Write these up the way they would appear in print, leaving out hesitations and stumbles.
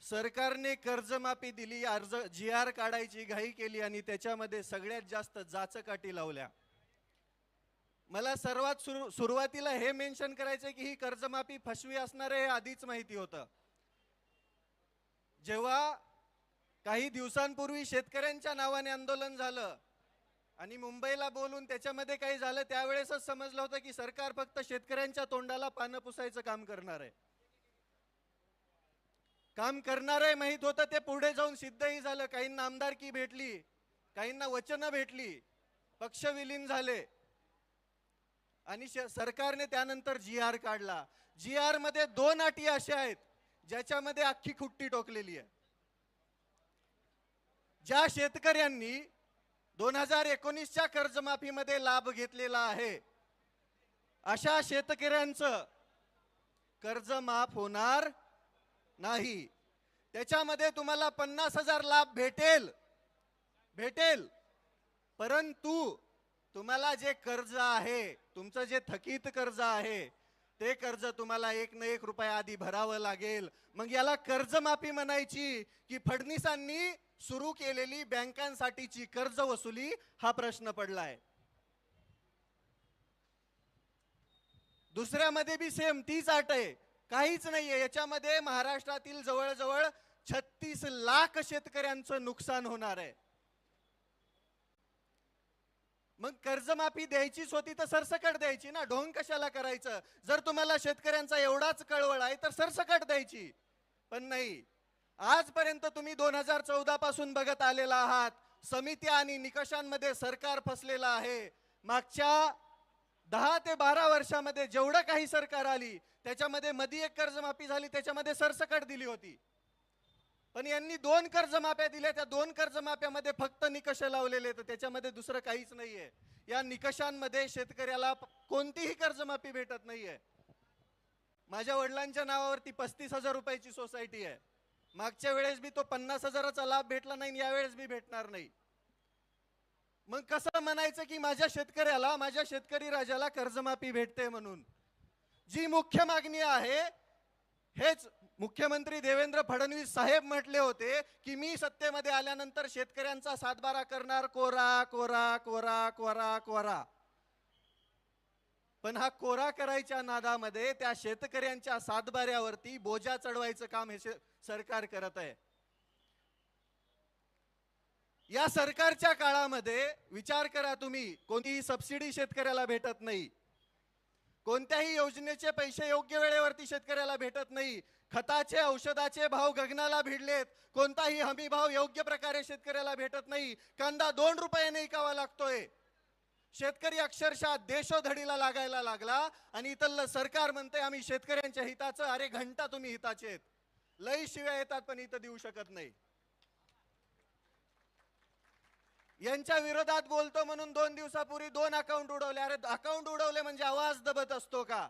सरकारने कर्जमाफी दिली, अर्ज GR काढायची घाई केली आणि त्याच्यामध्ये सगळ्यात जास्त जाचकाठी लावल्या. मला सर्वात सुरुवातीला हे मेन्शन करायचं की ही कर्जमाफी फसवी असणार आहे हे आधीच माहिती होतं. जेव्हा काही दिवसांपूर्वी शेतकऱ्यांच्या नावाने आंदोलन झालं आणि मुंबईला बोलून त्याच्यामध्ये काही झालं, त्यावेळेसच समजलं होतं की सरकार फक्त शेतकऱ्यांच्या तोंडाला पानं पुसायचं काम करणार आहे. काम करणार आहे माहित होतं, ते पुढे जाऊन सिद्धही झालं. काहींना आमदारकी भेटली, काहींना वचनं भेटली, पक्ष विलीन झाले आणि सरकारने त्यानंतर GR काढला. GR मध्ये 2 अटी अशा आहेत ज्याच्यामध्ये अख्खी खुट्टी टोकलेली आहे. ज्या शेतकऱ्यांनी 2019च्या कर्जमाफीमध्ये लाभ घेतलेला आहे अशा शेतकऱ्यांचं कर्ज माफ होणार नाही. त्याच्यामध्ये तुम्हाला 50,000 लाभ भेटेल, परंतु तुम्हाला जे कर्ज आहे, तुमचं जे थकीत कर्ज आहे, ते कर्ज तुम्हाला 1 ना 1 रुपया आधी भरावं लागेल. मग याला कर्जमाफी म्हणायची की फडणवीसांनी सुरू केलेली बँकांसाठीची कर्ज वसुली, हा प्रश्न पडलाय. दुसऱ्यामध्ये बी सेम तीच अट आहे, काहीच नाहीये. याच्यामध्ये महाराष्ट्रातील जवळजवळ 36 लाख शेतकऱ्यांचं नुकसान होणार आहे. मग कर्जमाफी द्यायचीच होती तर सरसकट द्यायची ना, ढोंग कशाला करायचं? जर तुम्हाला शेतकऱ्यांचा एवढाच कळवळ आहे तर सरसकट द्यायची. पण नाही, आजपर्यंत तुम्ही 2014 पासून बघत आलेला आहात, समित्या आणि निकषांमध्ये सरकार फसलेलं आहे. मागच्या 10 ते 12 वर्षामध्ये जेवढं काही सरकार आली त्याच्यामध्ये मध्ये एक कर्जमाफी झाली, त्याच्यामध्ये सरसकट दिली होती. पण यांनी 2 कर्जमाफ्या दिल्या, त्या 2 कर्जमाफ्यामध्ये फक्त निकष लावलेले, तर त्याच्यामध्ये दुसरं काहीच नाहीये. या निकषांमध्ये शेतकऱ्याला कोणतीही कर्जमाफी भेटत नाहीये. माझ्या वडिलांच्या नावावरती 35,000 रुपयाची सोसायटी आहे. मागच्या वेळेस बी तो 50,000चा लाभ भेटला नाही, यावेळेस बी भेटणार नाही. मग कसं म्हणायचं की माझ्या शेतकऱ्याला, माझ्या शेतकरी राजाला कर्जमाफी भेटते म्हणून? जी मुख्य मागणी आहे, हेच मुख्यमंत्री देवेंद्र फडणवीस साहेब म्हटले होते की मी सत्तेमध्ये आल्यानंतर शेतकऱ्यांचा सातबारा करणार, कोरा कोरा कोरा कोरा कोरा. पण हा कोरा करायच्या नादामध्ये त्या शेतकऱ्यांच्या सातबाऱ्यावरती बोजा चढवायचं काम हे सरकार करत आहे. या सरकारच्या काळामध्ये विचार करा तुम्ही, कोणतीही सबसिडी शेतकऱ्याला भेटत नाही, कोणत्याही योजनेचे पैसे योग्य वेळेवरती शेतकऱ्याला भेटत नाही, खताचे औषधाचे भाव गगनाला भिडलेत, कोणताही हमी भाव योग्य प्रकारे शेतकऱ्याला भेटत नाही. कांदा 2 रुपयाने विकावा लागतोय. शेतकरी अक्षरशः देशोधडीला लागायला लागला आणि इथलं सरकार म्हणते आम्ही शेतकऱ्यांच्या हिताचं. अरे घंटा तुम्ही हिताचे आहेत, लई शिव्या येतात पण इथं देऊ शकत नाही. यांच्या विरोधात बोलतो म्हणून 2 दिवसापूर्वी 2 अकाउंट उडवले. अरे अकाउंट उडवले म्हणजे आवाज दबत असतो का?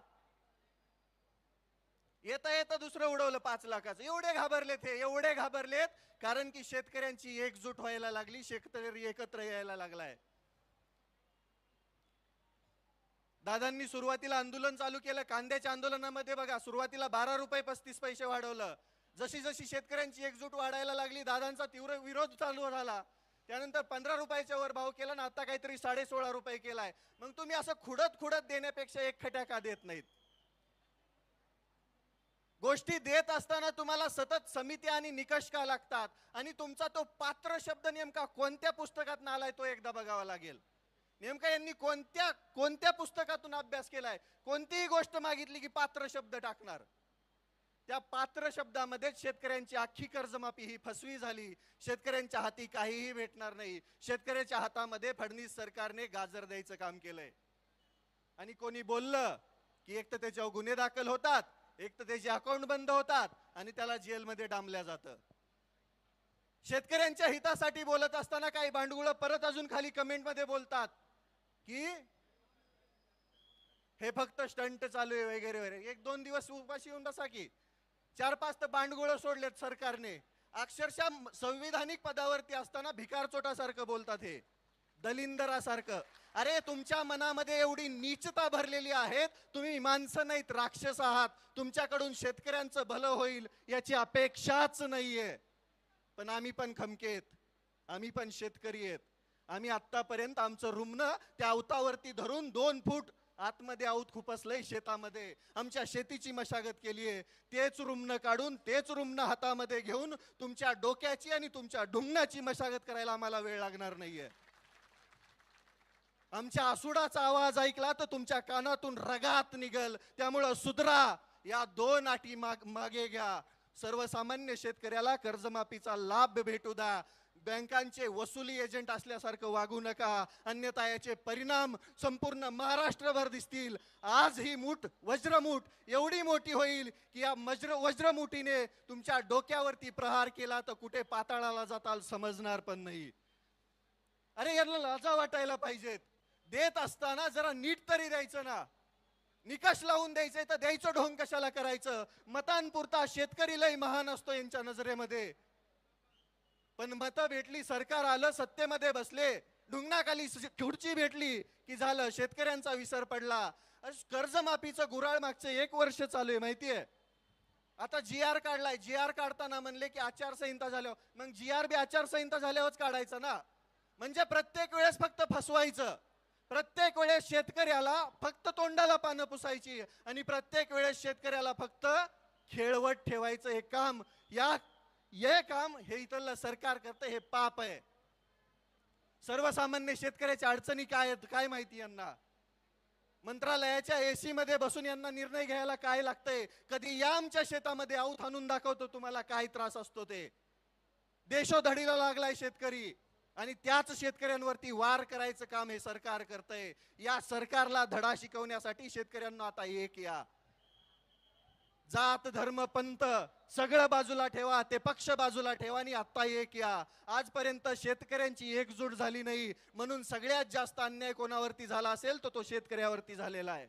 येता येता दुसरं उडवलं 5 लाखाचं. एवढे घाबरलेत हे, एवढे घाबरलेत कारण की शेतकऱ्यांची एकजूट व्हायला लागली, शेतकरी एकत्र यायला लागलाय. दादांनी सुरुवातीला आंदोलन चालू केलं, कांद्याच्या आंदोलनामध्ये बघा सुरुवातीला 12 रुपये 35 पैसे वाढवलं. जशी जशी शेतकऱ्यांची एकजूट वाढायला लागली, दादांचा तीव्र विरोध चालू झाला. त्यानंतर 15 रुपयाच्या वर भाव केला ना, आता काहीतरी 16.5 रुपये केलाय. मग तुम्ही असं खुडत देण्यापेक्षा एक खट्या का देत नाहीत? गोष्टी देत असताना तुम्हाला सतत समित्या आणि निकष का लागतात? आणि तुमचा तो पात्र शब्द नेमका कोणत्या पुस्तकात आलाय तो एकदा बघावा लागेल. नेमका यांनी कोणत्या पुस्तकातून अभ्यास केलाय? कोणतीही गोष्ट मागितली की पात्र शब्द टाकणार. त्या पात्र शब्दामध्ये शेतकऱ्यांची अख्खी कर्जमाफी ही फसवी झाली. शेतकऱ्यांच्या हाती काहीही भेटणार नाही. शेतकऱ्याच्या हातामध्ये फडणवीस सरकारने गाजर द्यायचं काम केलंय. आणि कोणी बोललं की एक तर त्याच्यावर गुन्हे दाखल होतात, एक तर त्याचे अकाउंट बंद होतात आणि त्याला जेलमध्ये डांबल्या जातं. शेतकऱ्यांच्या हितासाठी बोलत असताना काही भांडगुळ परत अजून खाली कमेंटमध्ये बोलतात की हे फक्त स्टंट चालू आहे वगैरे वगैरे. 1-2 दिवस उपाशी येऊन बसा की. 4-5 तर भांडगुळ सोडलेत सरकारने. अक्षरशः संविधानिक पदावरती असताना भिकार चोटासारखं बोलतात हे. दलिंदरासारखं. अरे तुमच्या मनामध्ये एवढी नीचता भरलेली आहे, तुम्ही माणसं नाहीत, राक्षस आहात. तुमच्याकडून शेतकऱ्यांचं भलं होईल याची अपेक्षाच नाहीये. पण आम्ही पण खमकेत, आम्ही पण शेतकरी आहेत. आम्ही आतापर्यंत आमचं रुमणं त्या अवतावरती धरून 2 फूट आतमध्ये आऊत खुपसलंय शेतामध्ये. आमच्या शेतीची मशागत केली आहे. तेच रुमणं काढून, तेच रुमणं हातामध्ये घेऊन तुमच्या डोक्याची आणि तुमच्या ढुंगणाची मशागत करायला आम्हाला वेळ लागणार नाहीये. आमच्या आसुडाचा आवाज ऐकला तर तुमच्या कानातून रगात निघल. त्यामुळं सुधरा, या 2 अटी मागे घ्या. सर्वसामान्य शेतकऱ्याला कर्जमाफीचा लाभ भेटू द्या. बँकांचे वसुली एजंट असल्यासारखं वागू नका, अन्यथा याचे परिणाम संपूर्ण महाराष्ट्रभर दिसतील. आज ही मूठ, वज्रमूठ एवढी मोठी होईल की या वज्रमुठीने तुमच्या डोक्यावरती प्रहार केला तर कुठे पाताळाला जाताल समजणार पण नाही. अरे यांना लाजा वाटायला पाहिजेत. देत असताना जरा नीट तरी द्यायचं ना. निकष लावून द्यायचंय तर द्यायचं, ढोंग कशाला करायचं? मतांपुरता शेतकरी लय महान असतो यांच्या नजरेमध्ये. पण मतं भेटली, सरकार आलं, सत्तेमध्ये बसले, ढुंगणाखाली खुर्ची भेटली की झालं, शेतकऱ्यांचा विसर पडला. कर्जमाफीचं गुऱ्हाळ मागचं 1 वर्ष चालू आहे माहितीये. आता GR काढलाय. GR काढताना म्हणले की आचारसंहिता झाल्यावर, मग GR बी आचारसंहिता झाल्यावरच काढायचं ना. म्हणजे प्रत्येक वेळेस फक्त फसवायचं, प्रत्येक वेळेस शेतकऱ्याला फक्त तोंडाला पानं पुसायची आणि प्रत्येक वेळेस शेतकऱ्याला फक्त खेळवत ठेवायचं. हे काम हे इथलं सरकार करतं, हे पाप आहे. सर्वसामान्य शेतकऱ्याच्या अडचणी काय आहेत काय माहिती यांना. मंत्रालयाच्या AC मध्ये बसून यांना निर्णय घ्यायला काय लागतंय. कधी या आमच्या शेतामध्ये आऊत आणून दाखवतो तुम्हाला काय त्रास असतो ते. देशोधडीला लागलाय शेतकरी आणि त्याच शेतकऱ्यांवरती वार करायचं काम हे सरकार करतंय. या सरकारला धडा शिकवण्यासाठी शेतकऱ्यांना आता एक या. जात धर्म पंथ सगळं बाजूला ठेवा, ते पक्ष बाजूला ठेवा आणि आता एक या. आजपर्यंत शेतकऱ्यांची एकजूट झाली नाही, म्हणून सगळ्यात जास्त अन्याय कोणावरती झाला असेल तर तो शेतकऱ्यावरती झालेला आहे.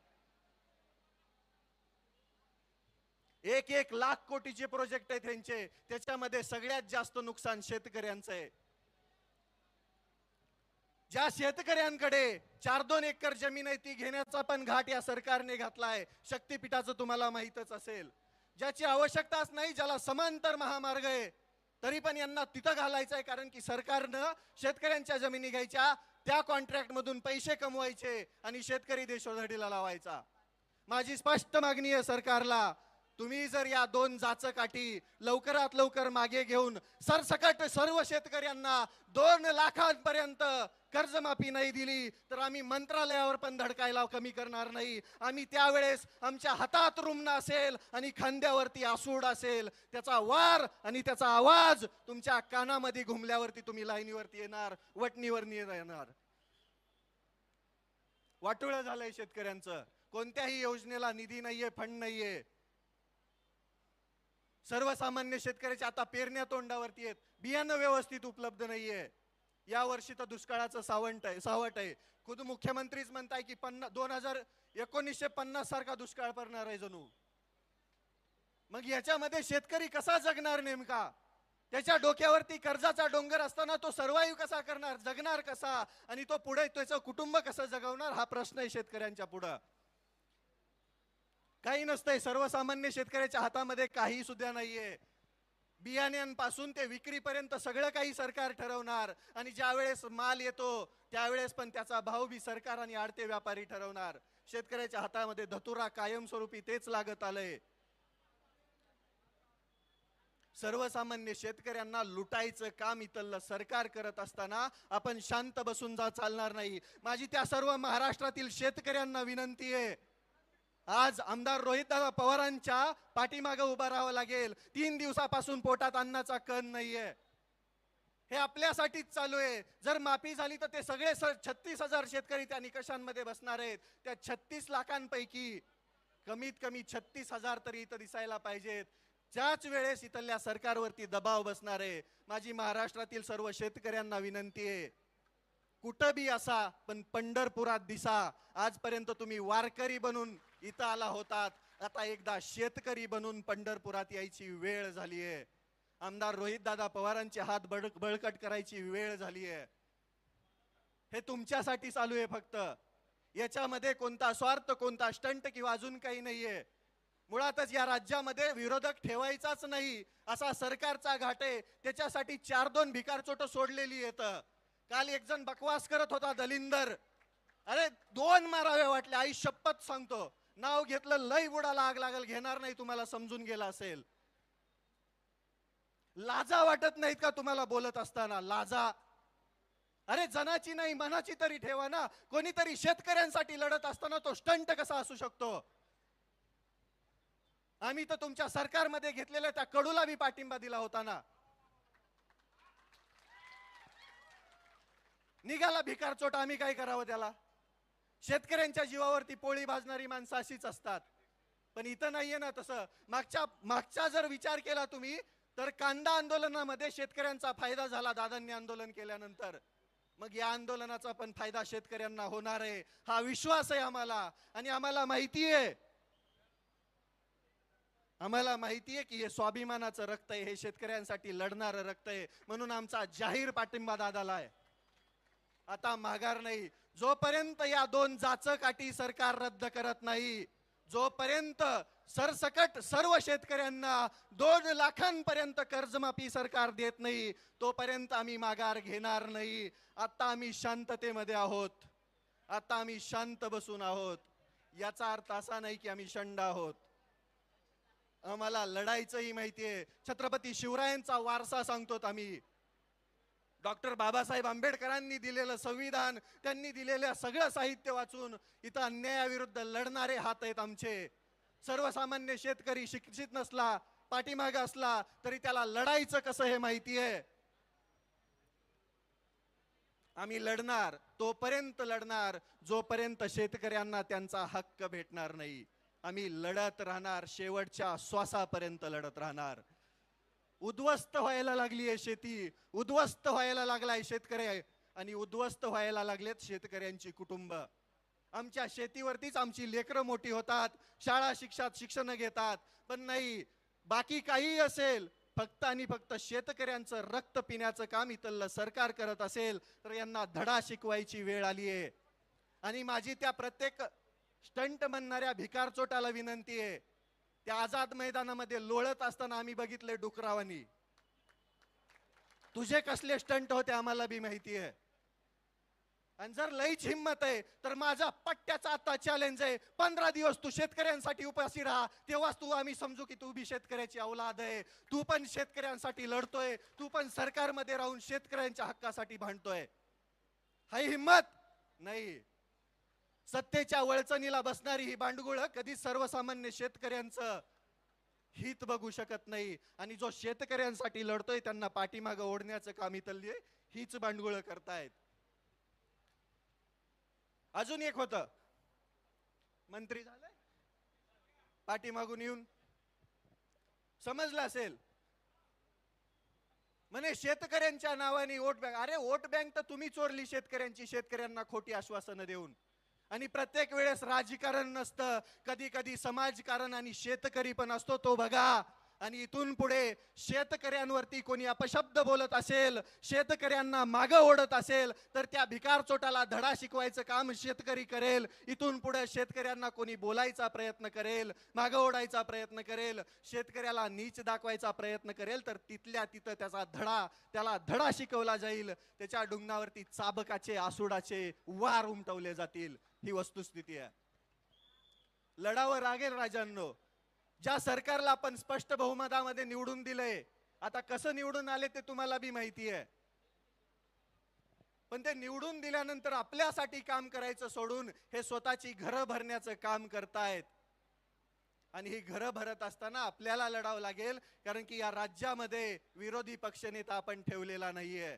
1-1 लाख कोटीचे प्रोजेक्ट आहेत त्यांचे, त्याच्यामध्ये सगळ्यात जास्त नुकसान शेतकऱ्यांचं आहे. ज्या शेतकऱ्यांकडे 4-2 एकर जमीन आहे ती घेण्याचा पण घाट या सरकारने घातलाय. शक्तीपीठाचं तुम्हाला माहीतच असेल. ज्याची आवश्यकताच नाही, ज्याला समांतर महामार्ग आहे, तरी पण यांना तिथं घालायचं आहे. कारण की सरकारनं शेतकऱ्यांच्या जमिनी घ्यायच्या, त्या कॉन्ट्रॅक्ट मधून पैसे कमवायचे आणि शेतकरी देशोधडीला लावायचा. माझी स्पष्ट मागणी आहे सरकारला, तुम्ही जर या 2 जाचकाठी लवकरात लवकर मागे घेऊन सरसकट सर्व शेतकऱ्यांना 2 लाखांपर्यंत कर्जमाफी नाही दिली तर आम्ही मंत्रालयावर पण धडकायला कमी करणार नाही. आम्ही त्यावेळेस आमच्या हातात रुमणं असेल आणि खांद्यावरती आसूड असेल, त्याचा वार आणि त्याचा आवाज तुमच्या कानामध्ये घुमल्यावरती तुम्ही लाईनीवरती येणार, वटणीवर येणार. वाटोळं झालंय शेतकऱ्यांचं. कोणत्याही योजनेला निधी नाहीये, फंड नाहीये. सर्वसामान्य शेतकऱ्याच्या आता पेरण्या तोंडावरती आहेत, बियाणं व्यवस्थित उपलब्ध नाहीये. या वर्षी तर दुष्काळाचं सावट आहे. खुद मुख्यमंत्रीच म्हणताय की 1950 सारखा दुष्काळ पडणार आहे जणू. मग याच्यामध्ये शेतकरी कसा जगणार नेमका? त्याच्या डोक्यावरती कर्जाचा डोंगर असताना तो सर्वाइव्ह कसा करणार, जगणार कसा, आणि तो पुढे त्याचं कुटुंब कसं जगवणार, हा प्रश्न आहे शेतकऱ्यांच्या पुढे. काही नसतंय, सर्वसामान्य शेतकऱ्याच्या हातामध्ये काही सुद्धा नाहीये. बियाण्यांपासून ते विक्रीपर्यंत सगळं काही सरकार ठरवणार आणि ज्या वेळेस माल येतो त्यावेळेस पण त्याचा भाव बी सरकार आणि आडते व्यापारी ठरवणार. शेतकऱ्याच्या हातामध्ये धतुरा कायमस्वरूपी तेच लागत आलंय. सर्वसामान्य शेतकऱ्यांना लुटायचं काम इथलं सरकार करत असताना आपण शांत बसून चालणार नाही. माझी त्या सर्व महाराष्ट्रातील शेतकऱ्यांना विनंती आहे, आज आमदार रोहितदादा पवारांच्या पाठीमागे उभा राहावं लागेल. 3 दिवसापासून पोटात अन्नाचा कण नाहीये. हे आपल्यासाठीच चालू आहे. जर माफी झाली तर ते सगळे 36,000 शेतकरी त्या निकषांमध्ये बसणार आहेत. त्या 36 लाखांपैकी कमीत कमी 36,000 तरी इथं दिसायला पाहिजेत. त्याच वेळेस इथल्या सरकारवरती दबाव बसणार आहे. माझी महाराष्ट्रातील सर्व शेतकऱ्यांना विनंती आहे, कुठं बी असा पण पंढरपुरात दिसा. आजपर्यंत तुम्ही वारकरी बनून इथं आला होतात, आता एकदा शेतकरी बनून पंढरपुरात यायची वेळ झाली आहे. आमदार रोहितदादा पवारांचे हात बळकट करायची वेळ झाली आहे. हे तुमच्यासाठी चालू आहे फक्त. याच्यामध्ये कोणता स्वार्थ, कोणता स्टंट किंवा अजून काही नाहीये. मुळातच या राज्यामध्ये विरोधक ठेवायचाच नाही असा सरकारचा घाट आहे. त्याच्यासाठी 4-2 भिकारचोट सोडलेली येत. काल एक जण बकवास करत होता, दलिंदर. अरे 2 मारावे वाटले, आई शपथ सांगतो. नाव घेतलं लय बुडाला आग लागल, घेणार नाही, तुम्हाला समजून गेला असेल. लाजा वाटत नाहीत का तुम्हाला बोलत असताना? लाजा. अरे जनाची नाही मनाची तरी ठेवा ना. कोणीतरी शेतकऱ्यांसाठी लढत असताना तो स्टंट कसा असू शकतो? आम्ही तर तुमच्या सरकारमध्ये घेतलेल्या त्या कडूला मी पाठिंबा दिला होता ना. निघाला भिकारचोट, आम्ही काय करावं त्याला? शेतकऱ्यांच्या जीवावरती पोळी भाजणारी माणसं अशीच असतात. पण इथं नाहीये ना तसं. मागचा जर विचार केला तुम्ही तर कांदा आंदोलनामध्ये शेतकऱ्यांचा फायदा झाला दादांनी आंदोलन केल्यानंतर. मग या आंदोलनाचा पण फायदा शेतकऱ्यांना होणार आहे हा विश्वास आहे आम्हाला. आणि आम्हाला माहिती आहे, आम्हाला माहिती आहे की हे स्वाभिमानाचं रक्त आहे, हे शेतकऱ्यांसाठी लढणारं रक्त आहे. म्हणून आमचा जाहीर पाठिंबा दादाला आहे. आता माघार नाही. जोपर्यंत या 2 जाचकाठी सरकार रद्द करत नाही, जोपर्यंत सरसकट सर्व शेतकऱ्यांना 2 लाखांपर्यंत कर्जमाफी सरकार देत नाही, तोपर्यंत आम्ही माघार घेणार नाही. आता आम्ही शांततेमध्ये आहोत. आता आम्ही शांत बसून आहोत. याचा अर्थ असा नाही की आम्ही शंड आहोत. आम्हाला लढायचंही माहितीये. छत्रपती शिवरायांचा वारसा सांगतोत आम्ही. डॉक्टर बाबासाहेब आंबेडकरांनी दिलेलं संविधान, त्यांनी दिलेलं सगळं साहित्य वाचून इथं अन्यायाविरुद्ध लढणारे हात आहेत आमचे. सर्वसामान्य शेतकरी शिक्षित नसला, पाठीमागे असला तरी त्याला लढायचं कसं हे माहिती आहे. आम्ही लढणार, तोपर्यंत लढणार जोपर्यंत शेतकऱ्यांना त्यांचा हक्क भेटणार नाही. आम्ही लढत राहणार, शेवटच्या श्वासापर्यंत लढत राहणार. उद्ध्वस्त व्हायला लागली आहे शेती, उद्ध्वस्त व्हायला लागलाय शेतकरी, आणि उद्ध्वस्त व्हायला लागलेत शेतकऱ्यांची कुटुंब. आमच्या शेतीवरतीच आमची लेकरं मोठी होतात, शाळा शिक्षण घेतात. पण नाही, बाकी काही असेल, फक्त आणि फक्त शेतकऱ्यांचं रक्त पिण्याचं काम इथलं सरकार करत असेल तर यांना धडा शिकवायची वेळ आली आहे. आणि माझी त्या प्रत्येक स्टंट म्हणणाऱ्या भिकारचोटाला विनंती आहे. त्या आझाद मैदानामध्ये लोळत असताना आम्ही बघितले डुकरावानी. तुझे कसले स्टंट होते आम्हाला बी माहिती आहे. आणि जर लईच हिम्मत आहे तर माझा पट्ट्याचा आता चॅलेंज आहे, 15 दिवस तू शेतकऱ्यांसाठी उपाशी राहा, तेव्हाच तू आम्ही समजू की तू बी शेतकऱ्याची औलाद आहे. तू पण शेतकऱ्यांसाठी लढतोय, तू पण सरकारमध्ये राहून शेतकऱ्यांच्या हक्कासाठी भांडतोय. हाय हिम्मत नाही. सत्तेच्या वळचणीला बसणारी ही बांडगुळ कधी सर्वसामान्य शेतकऱ्यांचं हित बघू शकत नाही. आणि जो शेतकऱ्यांसाठी लढतोय त्यांना पाठीमागं ओढण्याचं काम इथली हीच बांडगुळ करतायत. अजून एक होतं, मंत्री झालंय पाठीमागून येऊन, समजलं असेल, म्हणे शेतकऱ्यांच्या नावाने वोट बँक. अरे वोट बँक तर तुम्ही चोरली शेतकऱ्यांची, शेतकऱ्यांना खोटी आश्वासनं देऊन. आणि प्रत्येक वेळेस राजकारण नसतं, कधी कधी समाजकारण आणि शेतकरी पण असतो, तो बघा. आणि इथून पुढे शेतकऱ्यांवरती कोणी अपशब्द बोलत असेल, शेतकऱ्यांना मागं ओढत असेल तर त्या भिकारचोटाला धडा शिकवायचं काम शेतकरी करेल. इथून पुढे शेतकऱ्यांना कोणी बोलायचा प्रयत्न करेल, मागं ओढायचा प्रयत्न करेल, शेतकऱ्याला नीच दाखवायचा प्रयत्न करेल तर तिथल्या तिथं त्याला धडा शिकवला जाईल. त्याच्या डुंगणावरती चाबकाचे आसुडाचे वार उमटवले जातील. ही वस्तुस्थिती आहे. लढावं लागेल राजांनो. ज्या सरकारला आपण स्पष्ट बहुमतामध्ये निवडून दिलंय, आता कसं निवडून आले ते तुम्हाला बी माहिती आहे. पण ते निवडून दिल्यानंतर आपल्यासाठी काम करायचं सोडून हे स्वतःची घरं भरण्याचं काम करतायत. आणि ही घरं भरत असताना आपल्याला लढावं लागेल, कारण की या राज्यामध्ये विरोधी पक्षनेता आपण ठेवलेला नाहीये.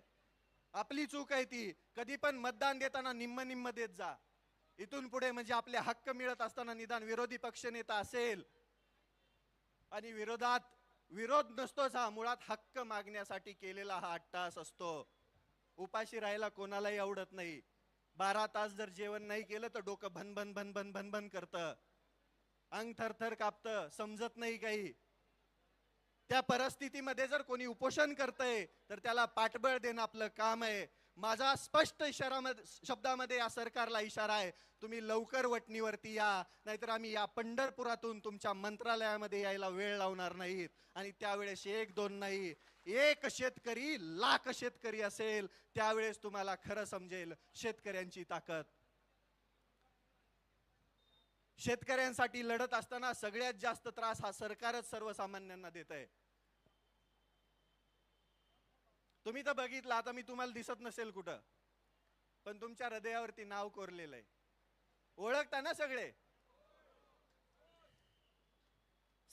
आपली चूक आहे ती. कधी पण मतदान देताना निम्म देत जा. इथून पुढे म्हणजे आपले हक्क मिळत असताना निदान विरोधी पक्षनेता असेल. आणि विरोध नसतोच हा, मुळात हक्क मागण्यासाठी केलेला हा अट्टास असतो. उपाशी राहायला कोणालाही आवडत नाही. 12 तास जर जेवण नाही केलं तर डोकं भन करतं, अंग थरथर कापतं, समजत नाही काही. त्या परिस्थितीमध्ये जर कोणी उपोषण करतंय तर त्याला पाठबळ देणं आपलं काम आहे. माझा स्पष्ट शब्दामध्ये या सरकारला इशारा आहे, तुम्ही लवकर वटणीवरती या, नाहीतर आम्ही या पंढरपुरातून तुमच्या मंत्रालयामध्ये यायला वेळ लावणार नाहीत. आणि त्यावेळेस एक दोन नाही, एक शेतकरी लाख शेतकरी असेल, त्यावेळेस तुम्हाला खरं समजेल शेतकऱ्यांची ताकद. शेतकऱ्यांसाठी लढत असताना सगळ्यात जास्त त्रास हा सरकारच सर्वसामान्यांना देत आहे. तुम्ही तर बघितलं, आता मी तुम्हाला दिसत नसेल कुठं, पण तुमच्या हृदयावरती नाव कोरलेलं आहे. ओळखता ना सगळे?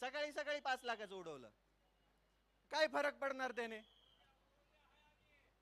सकाळी सकाळी 5 लाखाचं उडवलं, काय फरक पडणार त्याने?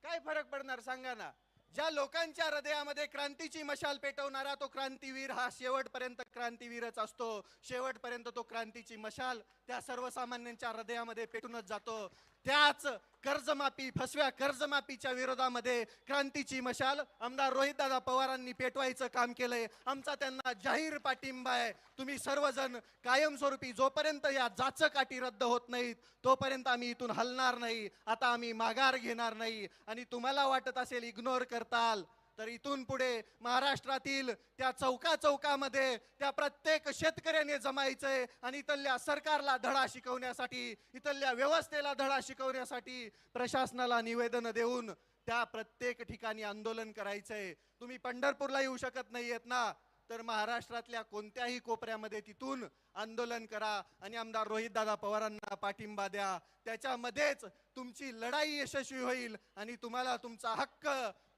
काय फरक पडणार सांगा ना? ज्या लोकांच्या हृदयामध्ये क्रांतीची मशाल पेटवणारा तो क्रांतीवीर हा शेवटपर्यंत क्रांतीवीरच असतो. शेवटपर्यंत तो क्रांतीची मशाल त्या सर्वसामान्यांच्या हृदयामध्ये पेटूनच जातो. त्याच कर्जमाफी, फसव्या कर्जमाफीच्या विरोधामध्ये क्रांतीची मशाल आमदार रोहितदादा पवारांनी पेटवायचं काम केलंय. आमचा त्यांना जाहीर पाठिंबा आहे. तुम्ही सर्वजण कायमस्वरूपी, जोपर्यंत या जाचक रद्द होत नाहीत तोपर्यंत आम्ही इथून हलणार नाही. आता आम्ही माघार घेणार नाही. आणि तुम्हाला वाटत असेल इग्नोर करताल, तर इथून पुढे महाराष्ट्रातील त्या चौकामध्ये त्या प्रत्येक शेतकऱ्याने जमायचंय आणि इथल्या सरकारला धडा शिकवण्यासाठी, इथल्या व्यवस्थेला धडा शिकवण्यासाठी प्रशासनाला निवेदन देऊन त्या प्रत्येक ठिकाणी आंदोलन करायचंय. तुम्ही पंढरपूरला येऊ शकत नाहीयेत ना, तर महाराष्ट्रातल्या कोणत्याही कोपऱ्यामध्ये तिथून आंदोलन करा आणि आमदार रोहितदादा पवारांना पाठिंबा द्या. त्याच्यामध्येच तुमची लढाई यशस्वी होईल आणि तुम्हाला तुमचा हक्क,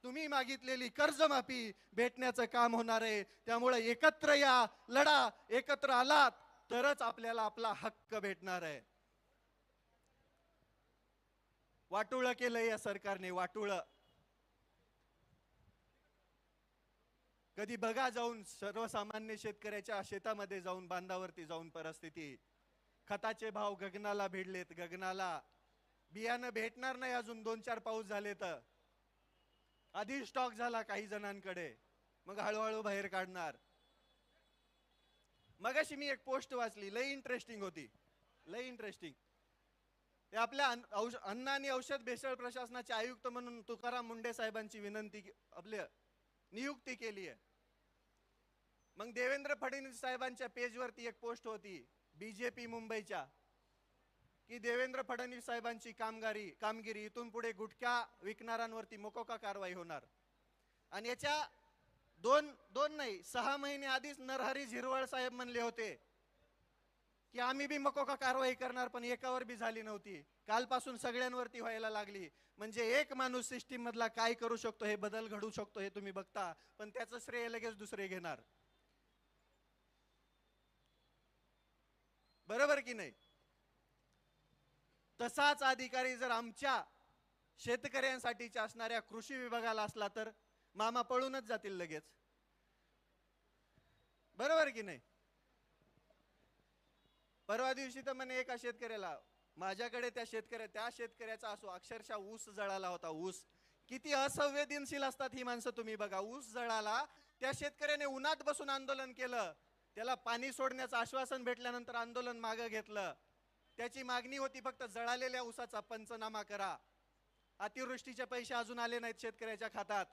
तुम्ही मागितलेली कर्जमाफी भेटण्याचं काम होणार आहे. त्यामुळे एकत्र या, लढा. एकत्र आलात तरच आपल्याला आपला हक्क भेटणार आहे. वाटोळं केलंय या सरकारने, वाटोळं. कधी बघा जाऊन सर्वसामान्य शेतकऱ्याच्या शेतामध्ये जाऊन, बांधावरती जाऊन परिस्थिती. खताचे भाव गगनाला भिडलेत, गगनाला. बियाणं भेटणार नाही अजून 2-4 पाऊस झाले तर. आधी स्टॉक झाला काही जणांकडे, मग हळूहळू बाहेर काढणार. मगाशी मी एक पोस्ट वाचली, लई इंटरेस्टिंग होती, लई इंटरेस्टिंग. ते आपल्या अन्न आणि औषध भेसळ प्रशासनाचे आयुक्त म्हणून तुकाराम मुंडे साहेबांची आपल्या नियुक्ती केली आहे. मग देवेंद्र फडणवीस साहेबांच्या पेजवरती एक पोस्ट होती बीजेपी मुंबईच्या, की देवेंद्र फडणवीस साहेबांची कामगिरी इथून पुढे गुटखा विकणाऱ्यांवरती मोकोका कारवाई होणार. आणि याच्या दोन नाही 6 महिने आधीच नरहरी झिरवळ साहेब म्हणले होते की आम्ही बी मोकोका कारवाई करणार, पण एकावर बी झाली नव्हती. कालपासून सगळ्यांवरती व्हायला लागली. म्हणजे एक माणूस सिस्टीम मधला काय करू शकतो, हे बदल घडू शकतो हे तुम्ही बघता, पण त्याचं श्रेय लगेच दुसरे घेणार. बरोबर की नाही? तसाच अधिकारी जर आमच्या शेतकऱ्यांसाठीच्या असणाऱ्या कृषी विभागाला असला तर मामा पळूनच जातील लगेच. बरोबर की नाही? परवा दिवशी तर म्हणे एका शेतकऱ्याला, माझ्याकडे त्या शेतकऱ्याचा असो, अक्षरशः ऊस जळाला होता. ऊस किती असंवेदनशील असतात ही माणसं, तुम्ही बघा. ऊस जळाला, त्या शेतकऱ्याने उन्हात बसून आंदोलन केलं. त्याला पाणी सोडण्याचं आश्वासन भेटल्यानंतर आंदोलन मागे घेतलं. त्याची मागणी होती फक्त जळालेल्या ऊसाचा पंचनामा करा. अतिवृष्टीचे पैसे अजून आले नाहीत शेतकऱ्याच्या खात्यात.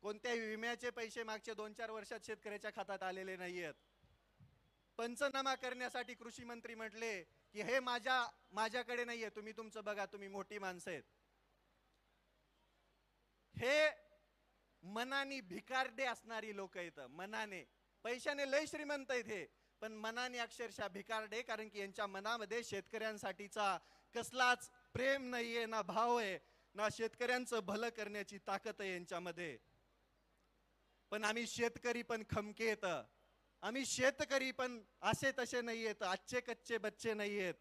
कोणत्याही विम्याचे पैसे मागच्या 2-4 वर्षात शेतकऱ्याच्या खात्यात आलेले नाहीयेत. पंचनामा करण्यासाठी कृषी मंत्री म्हटले की हे माझ्याकडे नाहीये, तुम्ही तुमचं बघा, तुम्ही मोठी माणसं आहेत. हे मनाने भिकारडे असणारी लोक आहेत. मनाने, पैशाने लय श्रीमंत आहेत हे, पण मनाने अक्षरशः भिकारडे. कारण की यांच्या मनामध्ये शेतकऱ्यांसाठीचा कसलाच प्रेम नाहीये, ना भाव आहे, ना शेतकऱ्यांचं भलं करण्याची ताकद आहे यांच्यामध्ये. पण आम्ही शेतकरी पण खमके येत, आम्ही शेतकरी पण असे तसे नाहीयेत, आजचे कच्चे बच्चे नाहीयेत.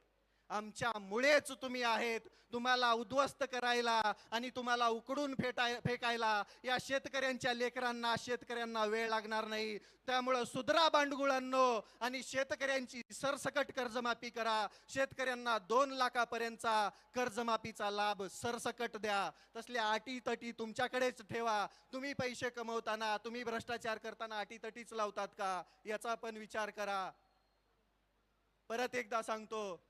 आमच्यामुळेच तुम्ही आहेत. तुम्हाला उद्ध्वस्त करायला आणि तुम्हाला उकडून फेकायला या शेतकऱ्यांच्या लेकरांना, शेतकऱ्यांना वेळ लागणार नाही. त्यामुळे सुधरा बांडगुळांनो आणि शेतकऱ्यांची सरसकट कर्जमाफी करा. शेतकऱ्यांना 2 लाखापर्यंतचा कर्जमाफीचा लाभ सरसकट द्या. तसल्या अटीतटी तुमच्याकडेच ठेवा. तुम्ही पैसे कमवताना, तुम्ही भ्रष्टाचार करताना अटीतटीच लावतात का, याचा पण विचार करा. परत एकदा सांगतो,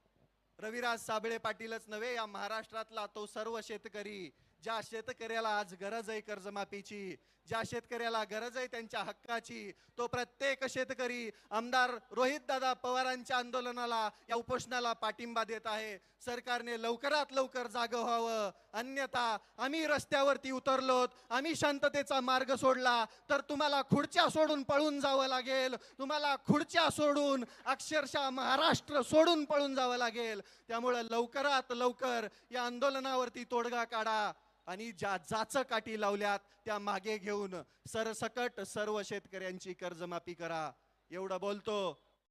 रविराज साबळे पाटीलच नव्हे, या महाराष्ट्रातला तो सर्व शेतकरी ज्या शेतकऱ्याला आज गरज आहे कर्जमाफीची, ज्या शेतकऱ्याला गरज आहे त्यांच्या हक्काची, तो प्रत्येक शेतकरी आमदार रोहितदादा पवारांच्या आंदोलनाला, या उपोषणाला पाठिंबा देत आहे. सरकारने लवकरात लवकर जागं व्हावं, अन्यथा आम्ही रस्त्यावरती उतरलोत, आम्ही शांततेचा मार्ग सोडला तर तुम्हाला खुर्च्या सोडून पळून जावं लागेल, तुम्हाला खुर्च्या सोडून अक्षरशः महाराष्ट्र सोडून पळून जावं लागेल. त्यामुळे लवकरात लवकर या आंदोलनावरती तोडगा काढा आणि ज्या जाचं काठी लावल्यात त्या मागे घेऊन सरसकट सर्व शेतकऱ्यांची कर्जमाफी करा. एवढं बोलतो.